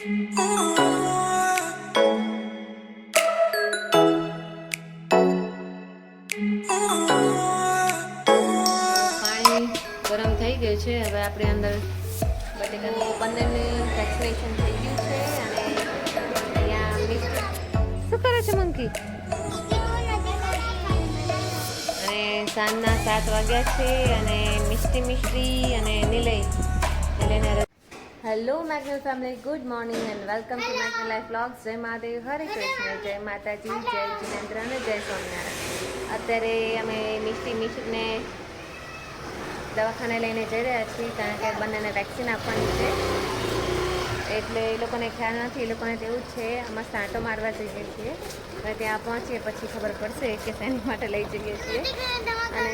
ગરમ થઈ ગયું છે. હવે આપણે અંદર બટેકાનું પનીરનું વેક્સિનેશન થઈ ગયું છે અને અહીંયા મિક્સ શું કરે છે મંકી? અને સાંજના 7 વાગ્યા છે અને મિષ્ટી અને નિલય હેલો મેગ્નલ family, good morning and welcome to મેગ્નલ લાઈફ વ્લોગ્સ. જય મહાદેવ, હરે કૃષ્ણ, જય માતાજી, જય જિનેન્દ્ર અને જય સ્વામિનારાયણ. અત્યારે અમે મિષ્ટીને દવાખાને લઈને જઈ રહ્યા છીએ કારણ કે બંનેને વેક્સિન આપવાની છે. એટલે એ લોકોને ખ્યાલ નથી, એ લોકોને તો એવું જ છે આમાં સાંટો મારવા જઈએ છીએ અને ત્યાં પહોંચીએ પછી ખબર પડશે કે શેની માટે લઈ જઈએ છીએ. અને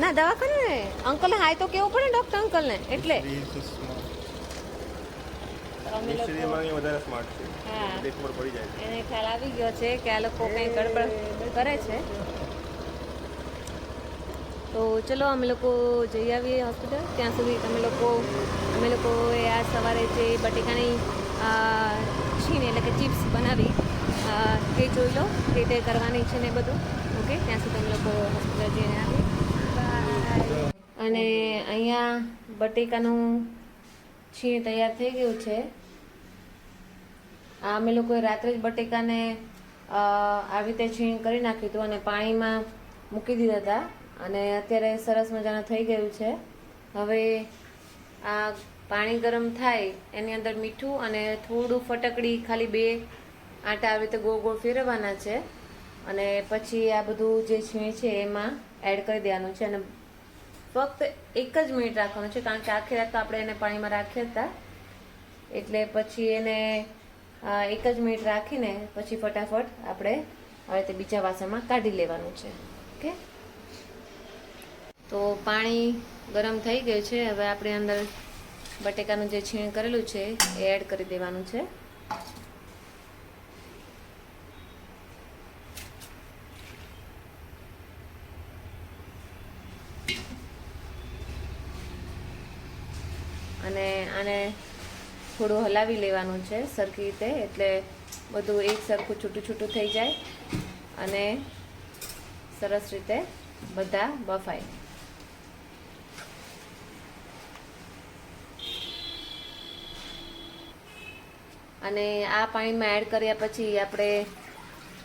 ના દવાખાને અંકલને હાય તો કેવું પડે ડૉક્ટર અંકલને, એટલે અમે લોકો એને ખ્યાલ આવી ગયો છે કે આ લોકો કંઈ ગડબડ કરે છે. તો ચલો અમે લોકો જઈ આવીએ હોસ્પિટલ. ત્યાં સુધી અમે લોકોએ આ સવારે જે બટેકાની છીણ એટલે કે ચિપ્સ બનાવી તે જોઈ લો, તે કરવાની છે ને બધું. ઓકે, ત્યાં સુધી અમે લોકો હોસ્પિટલ જઈને આવીએ. અને અહીંયા બટેકાનું છીણ તૈયાર થઈ ગયું છે. અમે લોકોએ રાત્રે જ બટેકાને આવી રીતે છીણ કરી નાખ્યું હતું અને પાણીમાં મૂકી દીધા હતા અને અત્યારે સરસ મજાનું થઈ ગયું છે. હવે આ પાણી ગરમ થાય એની અંદર મીઠું અને થોડું ફટકડી ખાલી 2 આટા આવી રીતે ગોળ ગોળ ફેરવવાના છે અને પછી આ બધું જે છીણ છે એમાં એડ કરી દેવાનું છે અને ફક્ત 1 જ મિનિટ રાખવાનું છે કારણ કે આખી રાત તો આપણે એને પાણીમાં રાખ્યા હતા. એટલે પછી એને 1 જ મિનિટ રાખીને પછી ફટાફટ આપણે હવે તે બીજા વાસણમાં કાઢી લેવાનું છે. ઓકે, તો પાણી ગરમ થઈ ગયું છે. હવે આપણે અંદર બટેકાનું જે છીણ કરેલું છે એ એડ કરી દેવાનું છે. અને આને થોડું હલાવી લેવાનું છે સરખી રીતે, એટલે બધું એક સરખું છૂટું છૂટું થઈ જાય અને સરસ રીતે બધા બફાય. અને આ પાણીમાં એડ કર્યા પછી આપણે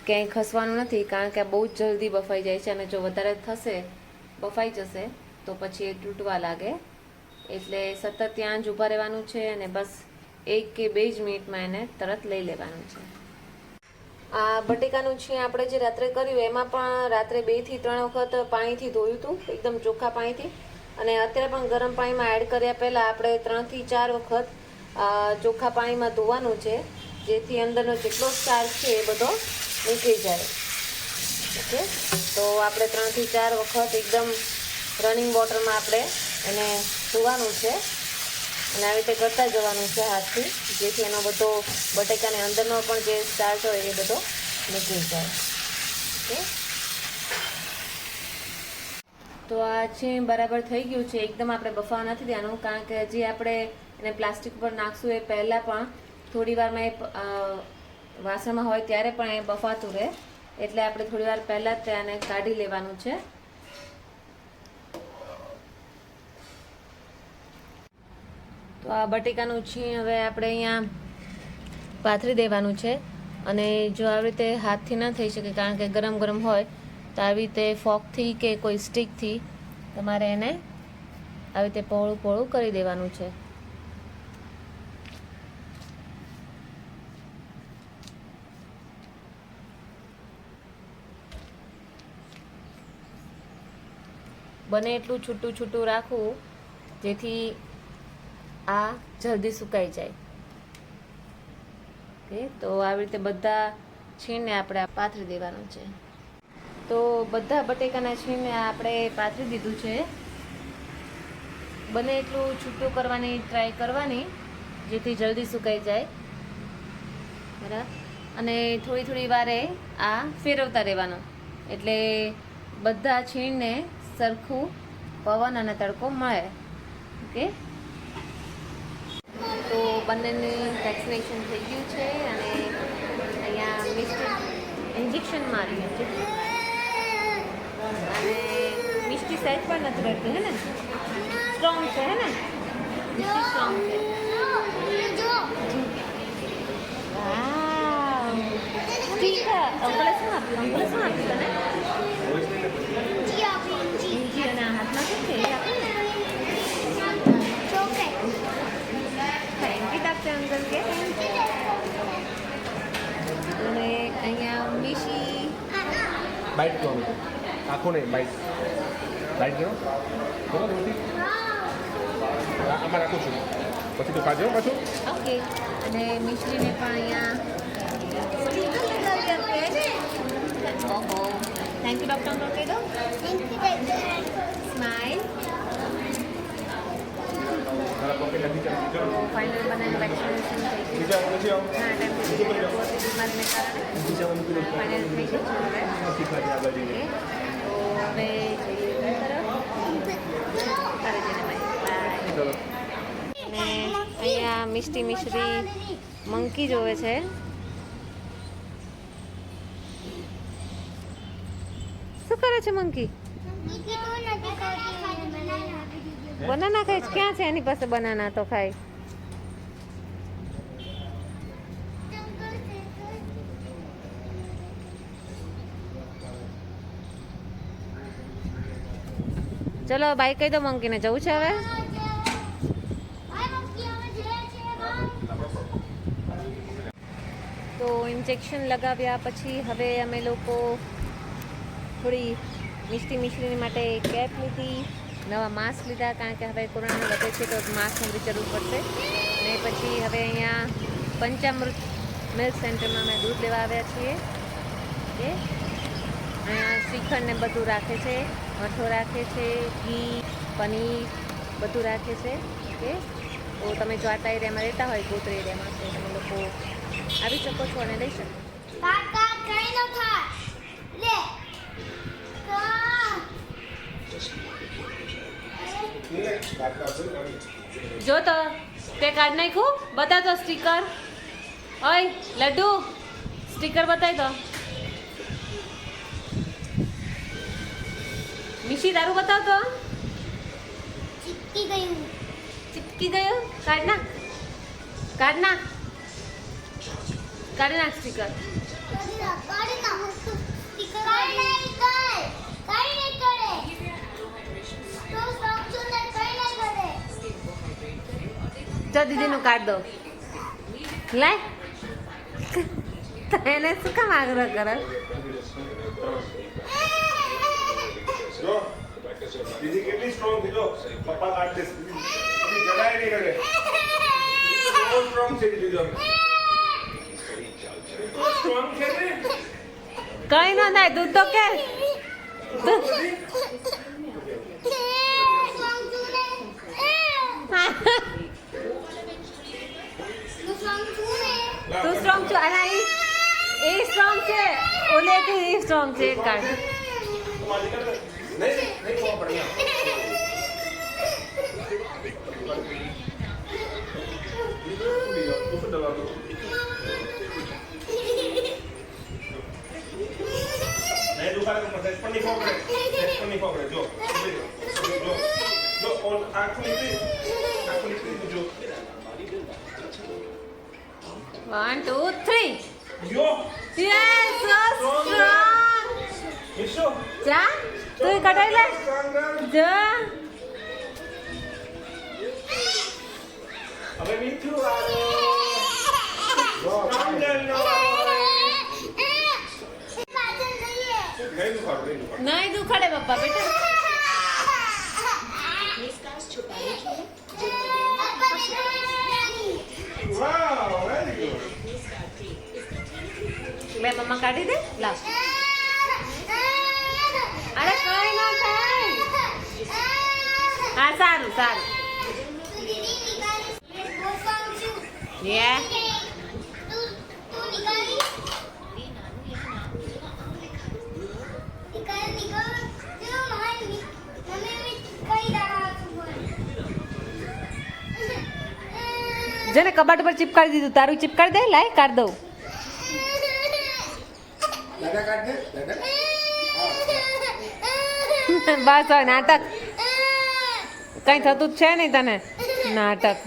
ક્યાંય ખસવાનું નથી કારણ કે બહુ જ જલ્દી બફાઈ જાય છે અને જો વધારે થશે બફાઈ જશે તો પછી એ તૂટવા લાગે. એટલે સતત ત્યાં જ ઊભા રહેવાનું છે અને બસ 1 કે 2 જ મિનિટમાં એને તરત લઈ લેવાનું છે. આ બટેકાનું છીણ આપણે જે રાત્રે કર્યું એમાં પણ રાત્રે 2 થી 3 વખત પાણીથી ધોયું હતું, એકદમ ચોખ્ખા પાણીથી. અને અત્યારે પણ ગરમ પાણીમાં એડ કર્યા પહેલાં આપણે 3 થી 4 વખત ચોખ્ખા પાણીમાં ધોવાનું છે જેથી અંદરનો જેટલો સ્ટાર્ચ છે એ બધો નીકળી જાય. ઓકે, તો આપણે 3 થી 4 વખત એકદમ રનિંગ વોટરમાં આપણે એને ધોવાનું છે અને આવી રીતે કરતા જવાનું છે હાથથી જેથી એનો બધો બટેકાની અંદરનો પણ જે સ્ટાર્ચ હોય એ બધો નીકળી જાય. ઓકે, તો આ છીણ બરાબર થઈ ગયું છે. એકદમ આપણે બફાવા નથી દેવાનું કારણ કે હજી આપણે એને પ્લાસ્ટિક પર નાખશું એ પહેલાં પણ થોડી વારમાં એ વાસણમાં હોય ત્યારે પણ એ બફાતું રહે, એટલે આપણે થોડી વાર પહેલાં જ તેને કાઢી લેવાનું છે. તો આ બટેકાનું છીણ હવે આપણે અહીંયા પાથરી દેવાનું છે અને જો આવી રીતે હાથથી ન થઈ શકે કારણ કે ગરમ ગરમ હોય તો આવી રીતે ફોકથી કે કોઈ સ્ટીકથી તમારે એને આવી રીતે પહોળું પહોળું કરી દેવાનું છે. બને એટલું છૂટું છૂટું રાખવું જેથી આ જલ્દી સુકાઈ જાય. ઓકે, તો આવી રીતે બધા છીણને આપણે પાથરી દેવાનું છે. તો બધા બટેકાના છીણને આપણે પાથરી દીધું છે. બને એટલું છૂટું કરવાની ટ્રાય કરવાની જેથી જલ્દી સુકાઈ જાય. બરાબર, અને થોડી થોડી વારે આ ફેરવતા રહેવાનું એટલે બધા છીણને સરખું પવન અને તડકો મળે. ઓકે, તો બંનેને વેક્સિનેશન થઈ ગયું છે અને અહીંયા મિસ્ટી ઇન્જેક્શન માર્યું છે અને મિસ્ટી સહેજ પણ નથી રડતી હે ને, સ્ટ્રોંગ છે હે ને, મિસ્ટી સ્ટ્રોંગ છે. વાવ સ્ટીકર અંકલે શું આપ્યું તને? જી અને હાથમાં શું છે એ આપે ને. થેન્ક યુ ડૉક્ટર અંકલ કે. અને અહીંયા મિશી બાઈટ કરો, આખું નહીં બાઈટ કરો, બરાબર રોટી આમાં રાખું છું, પછી તો ખાજો પાછું. ઓકે. અને મિશ્રીને પણ અહીંયા ઓહો થેન્ક યુ ડૉક્ટર અંકલ કહી દો. સ્માઇલ. મારા પોકેટ નથી ચાલતી. ફાઇનલ બનાવીને વેક્સિનેશન થઈ ગયું. બીજા નથી આવું. ઘણા ટાઈમથી બીમારીને કારણે બીજા ફાઇનલ થઈ ગયું છે હવે. આગળ જઈએ. તો હવે જઈએ ઘર તરફ. ઘરે જઈને મળીએ. બાય. ચલો. અને અહીંયા મિસ્ટી મિશ્રી મંકી જોવે છે. શું કરે છે મંકી? બનાના ખાય છે. ક્યાં છે એની પાસે બનાના? તો ખાય. ચલો બાય કહી દો મંકીને, જવું છે હવે. તો ઇન્જેક્શન લગાવ્યા પછી હવે અમે લોકો થોડી મિસ્ટી મિશ્રીની માટે કેપ લીધી, નવા માસ્ક લીધા, કારણ કે હવે કોરોના વધે છે તો માસ્કની બી જરૂર પડશે. અને પછી હવે અહીંયા પંચામૃત મિલ્ક સેન્ટરમાં અમે દૂધ લેવા આવ્યા છીએ. ઓકે. અહીંયા શ્રીખંડ ને બધું રાખે છે, મઠો રાખે છે, ઘી, પનીર બધું રાખે છે. ઓકે. તો તમે જો આટલા એરિયામાં રહેતા હોય ગોત્રી એરિયામાં તો તમે લોકો આવી શકો છો અને લઈ શકો. જો તો તે કાર્ડ નાખ્યું, બતા તો સ્ટીકર. ઓય લડ્ડુ સ્ટીકર બતાવી દો. મિશી તારું બતાવ તો. ચીપકી ગયું. કાઢ નાખ, કાઢ નાખ, કાઢી નાખ સ્ટીકર. જો દીદીનું કાઢ દો. લાય એને શું કામ આગ્રહ કરે? જો દીદી કેટલી સ્ટ્રોંગ છે. જો પપ્પા કાઢ દે, દીદી જગાય નહીં કરે. બહુ સ્ટ્રોંગ છે દીદી. જો સ્ટ્રોંગ છે ને. કઈ ન થાય, દૂધ તો કે તું સ્ટ્રોંગ છો. અને એ સ્ટ્રોંગ છે, ઓલે કે એ સ્ટ્રોંગ છે. કાઢ. નહીં ખબર પડે. નહીં દુખાડે તો મસાજ પણ નહીં ખબર પડે. જો જો જો ઓન આંખો નીકળી જો. 1 2 3. યો યસ, સો સ્ટ્રોંગ. ઈશો જા તું કઢાઈ લે. જા હવે મીઠું આવો. નહીં દુખાડે પપ્પા બેટા. Wow very good. બે મમ્મા કાઢી દે. લાવ. અરે કઈ ના થાય. હા સારું સારું. યે જેને કબાટ પર ચિપકાડી દીધું તારું ચિપકાડી દે લાય કાઢ દઉં દાદા કાઢ દે દાદા બસ હવે નાટક કઈ થતું જ છે નહીં તને નાટક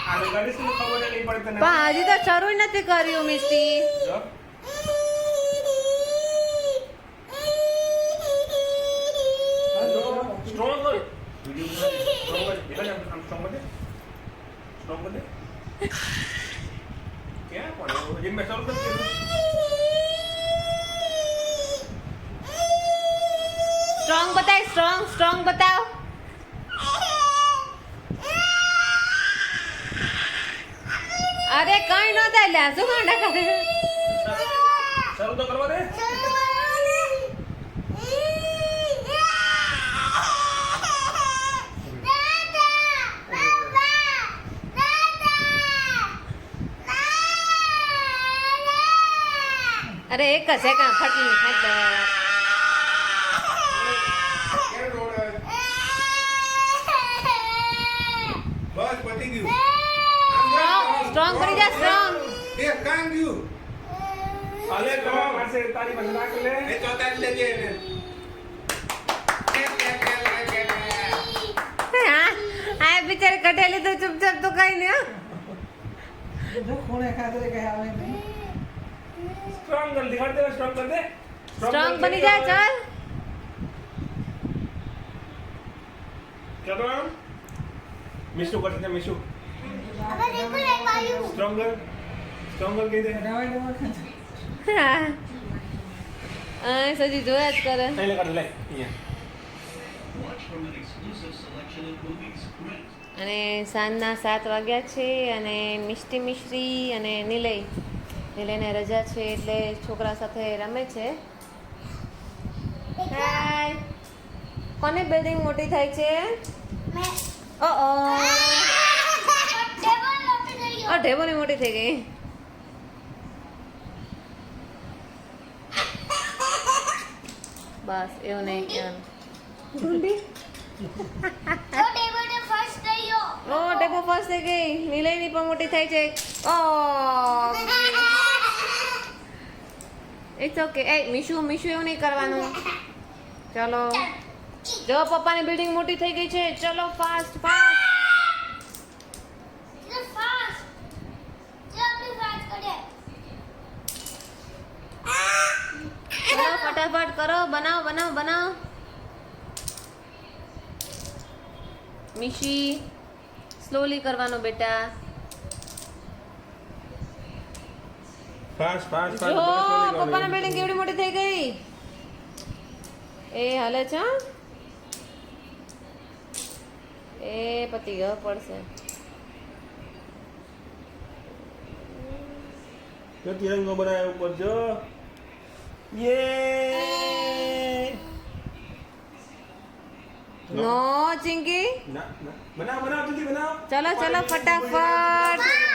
આ ગાડી શું ખબર નહીં પડે તને પણ હજી તો શરૂ નથી કર્યું મિસ્ટી જો સ્ટ્રોંગ કર સ્ટ્રોંગ કર બેટા આમ સ્ટ્રોંગ કર સ્ટ્રોંગ કર ક્યાં પડે જે મેં શરૂ કરી સ્ટ્રોંગ બતાવ સ્ટ્રોંગ બતાવ અરે કઈ ન થાય લ્યા શું કાંડા કરે શરૂ તો કરવા દે અરે એક જ સેકન્ડ ફટલી ફટ બસ પતી ગયું સ્ટ્રોંગ કરી જા સ્ટ્રોંગ એ કામ ગયું અલે તો માસે તારી પાસે નાખ લે એ તો તારી લેજે એને આ બિચારી કઢેલી તો ચૂપચાપ તો કઈ નહીં જો ખૂણે ખાતે કઈ આવે નહીં સ્ટ્રોંગ કર દિખાડ દે સ્ટ્રોંગ કર દે સ્ટ્રોંગ બની જા ચાલ क्या नाम मिशु कर सकते मिशु स्ट्रॉन्गर स्ट्रॉन्गर कह दे ડવાઈ ડવા ખાતે આ સજી જોયા જ કરે नहीं लगा ले ये અને સાંજના 7 વાગ્યા છે અને મિષ્ટી મિશ્રી અને નિલયને રજા છે એટલે છોકરા સાથે રમે છે હાય કોની બિલ્ડિંગ મોટી થાય છે ઓ ઢેબોની મોટી થઈ ગઈ બસ એવું નહીં ગુંડી ઓ ટેબો ફર્સ્ટ થઈ ગઈ નિલયની પણ મોટી થાય છે ઓ ઇટ્સ ઓકે એ મિશુ એવું નહીં કરવાનું ચલો જો પપ્પાની બિલ્ડિંગ મોટી થઈ ગઈ છે ચલો ફાસ્ટ ચલો ફટાફટ કરો બનાવો મિશી સ્લોલી કરવાનો બેટા फास्ट फास्ट જો પપ્પાની બિલ્ડિંગ કેવડી મોટી થઈ ગઈ એ હાલે છે હં? એ પતી ગયો પડશે जो तिरंगा बनाया ऊपर जो ये નો ચિંકી ना बनाओ जल्दी बनाओ ચલો ફટાફટ